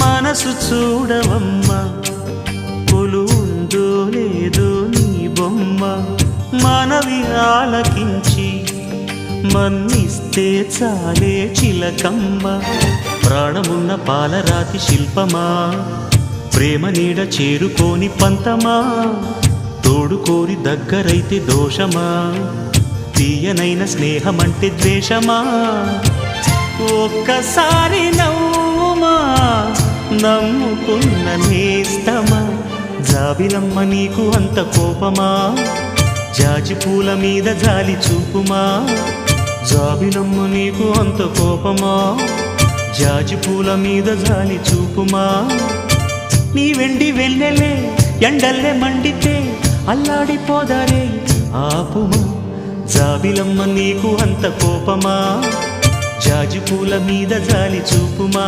మనసు చూడవమ్మా కొలువుందో లేదో నీ బొమ్మ మనవి ఆలకించి మన్నిస్తే చాలే చిలకమ్మ ప్రాణమున్న పాలరాతి శిల్పమా ప్రేమ నీడ చేరుకోని పంతమా తోడుకోరి దగ్గరైతే దోషమా తీయనైన స్నేహమంటే ద్వేషమా ఒక్కసారి నవ్వుమా నమ్ముకున్న నేస్తమా జాబిలమ్మ నీకు అంత కోపమా జాజి పూల మీద జాలి చూపుమా జాబిలమ్మ నీకు అంత కోపమా జాజి పూల మీద జాలి చూపుమా నీ వెండి వెన్నెలే ఎండల్లే మండితే అల్లాడిపోదారే ఆపుమా జాబిలమ్మ నీకు అంత కోపమా జాజి పూల మీద జాలి చూపుమా